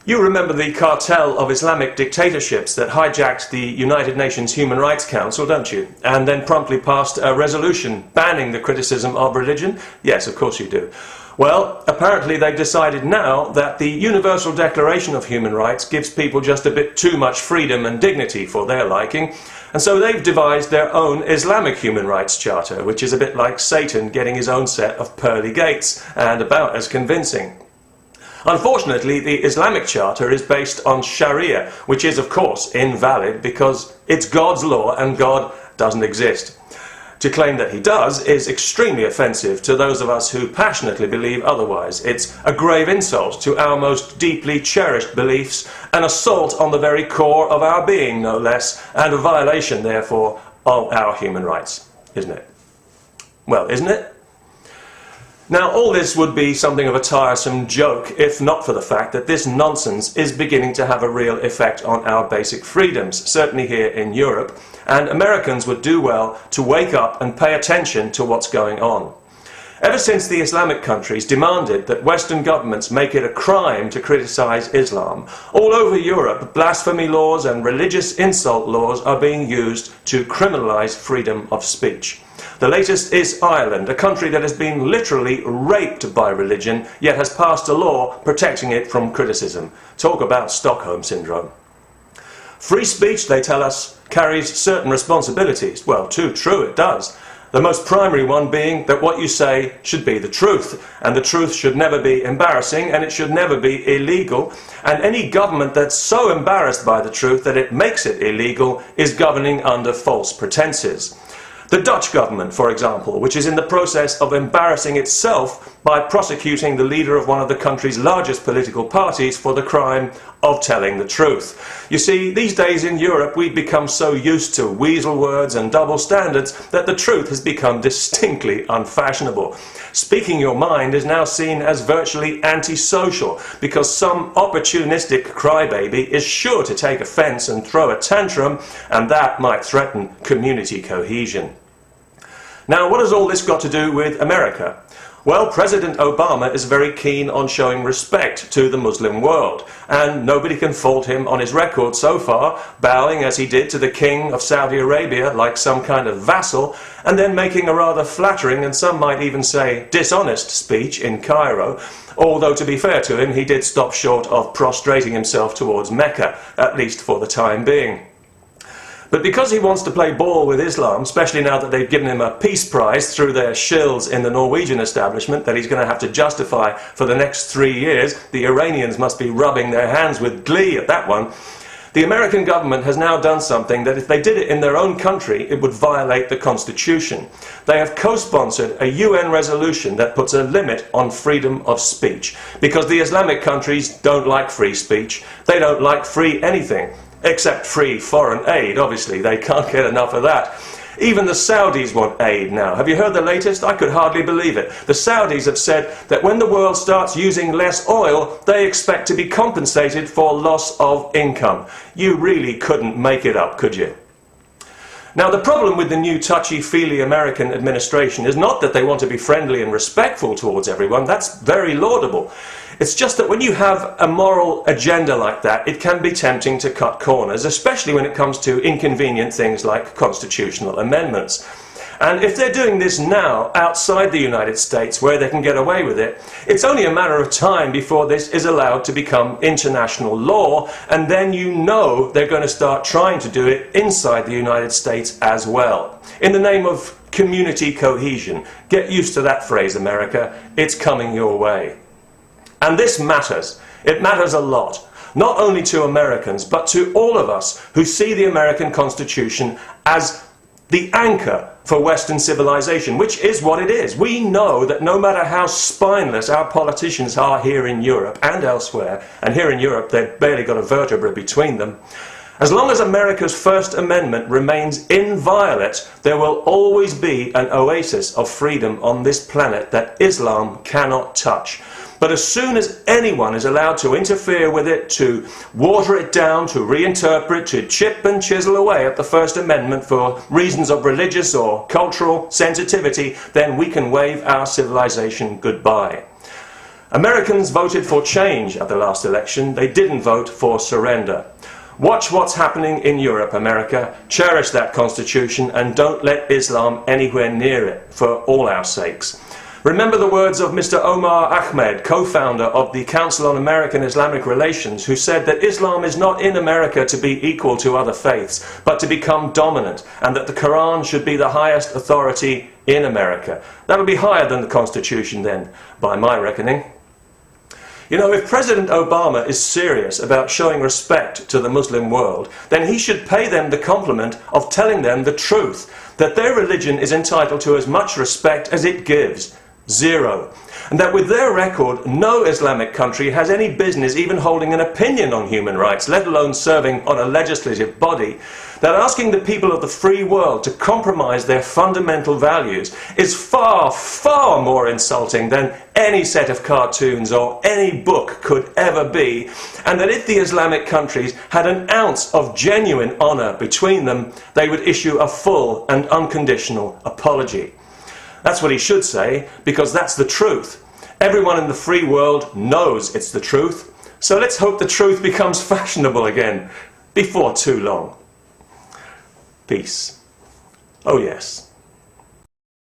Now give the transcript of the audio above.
You remember the cartel of Islamic dictatorships that hijacked the United Nations Human Rights Council, don't you? And then promptly passed a resolution banning the criticism of religion? Yes, of course you do. Well, apparently they've decided now that the Universal Declaration of Human Rights gives people just a bit too much freedom and dignity for their liking, and so they've devised their own Islamic Human Rights Charter, which is a bit like Satan getting his own set of pearly gates, and about as convincing. Unfortunately, the Islamic Charter is based on Sharia, which is, of course, invalid because it's God's law and God doesn't exist. To claim that he does is extremely offensive to those of us who passionately believe otherwise. It's a grave insult to our most deeply cherished beliefs, an assault on the very core of our being, no less, and a violation, therefore, of our human rights, isn't it? Well, isn't it? Now, all this would be something of a tiresome joke if not for the fact that this nonsense is beginning to have a real effect on our basic freedoms, certainly here in Europe, and Americans would do well to wake up and pay attention to what's going on. Ever since the Islamic countries demanded that Western governments make it a crime to criticize Islam, all over Europe, blasphemy laws and religious insult laws are being used to criminalize freedom of speech. The latest is Ireland, a country that has been literally raped by religion, yet has passed a law protecting it from criticism. Talk about Stockholm Syndrome. Free speech, they tell us, carries certain responsibilities. Well, too true it does. The most primary one being that what you say should be the truth, and the truth should never be embarrassing, and it should never be illegal, and any government that's so embarrassed by the truth that it makes it illegal is governing under false pretenses. The Dutch government, for example, which is in the process of embarrassing itself by prosecuting the leader of one of the country's largest political parties for the crime of telling the truth. You see, these days in Europe we've become so used to weasel words and double standards that the truth has become distinctly unfashionable. Speaking your mind is now seen as virtually antisocial because some opportunistic crybaby is sure to take offence and throw a tantrum, and that might threaten community cohesion. Now, what has all this got to do with America? Well, President Obama is very keen on showing respect to the Muslim world, and nobody can fault him on his record so far, bowing as he did to the King of Saudi Arabia like some kind of vassal, and then making a rather flattering and some might even say dishonest speech in Cairo, although to be fair to him, he did stop short of prostrating himself towards Mecca, at least for the time being. But because he wants to play ball with Islam, especially now that they've given him a peace prize through their shills in the Norwegian establishment that he's going to have to justify for the next 3 years, the Iranians must be rubbing their hands with glee at that one, the American government has now done something that if they did it in their own country, it would violate the Constitution. They have co-sponsored a UN resolution that puts a limit on freedom of speech, because the Islamic countries don't like free speech, they don't like free anything. Except free foreign aid, obviously. They can't get enough of that. Even the Saudis want aid now. Have you heard the latest? I could hardly believe it. The Saudis have said that when the world starts using less oil, they expect to be compensated for loss of income. You really couldn't make it up, could you? Now, the problem with the new touchy-feely American administration is not that they want to be friendly and respectful towards everyone. That's very laudable. It's just that when you have a moral agenda like that, it can be tempting to cut corners, especially when it comes to inconvenient things like constitutional amendments. And if they're doing this now outside the United States where they can get away with it, it's only a matter of time before this is allowed to become international law, and then you know they're going to start trying to do it inside the United States as well. In the name of community cohesion. Get used to that phrase, America. It's coming your way. And this matters. It matters a lot. Not only to Americans, but to all of us who see the American Constitution as the anchor for Western civilization, which is what it is. We know that no matter how spineless our politicians are here in Europe and elsewhere, and here in Europe they've barely got a vertebra between them, as long as America's First Amendment remains inviolate, there will always be an oasis of freedom on this planet that Islam cannot touch. But as soon as anyone is allowed to interfere with it, to water it down, to reinterpret, to chip and chisel away at the First Amendment for reasons of religious or cultural sensitivity, then we can wave our civilization goodbye. Americans voted for change at the last election. They didn't vote for surrender. Watch what's happening in Europe, America. Cherish that constitution and don't let Islam anywhere near it, for all our sakes. Remember the words of Mr. Omar Ahmed, co-founder of the Council on American Islamic Relations, who said that Islam is not in America to be equal to other faiths, but to become dominant, and that the Quran should be the highest authority in America. That would be higher than the Constitution then, by my reckoning. You know, if President Obama is serious about showing respect to the Muslim world, then he should pay them the compliment of telling them the truth, that their religion is entitled to as much respect as it gives. Zero. And that with their record, no Islamic country has any business even holding an opinion on human rights, let alone serving on a legislative body, that asking the people of the free world to compromise their fundamental values is far, far more insulting than any set of cartoons or any book could ever be, and that if the Islamic countries had an ounce of genuine honour between them, they would issue a full and unconditional apology. That's what he should say, because that's the truth. Everyone in the free world knows it's the truth, so let's hope the truth becomes fashionable again before too long. Peace. Oh yes.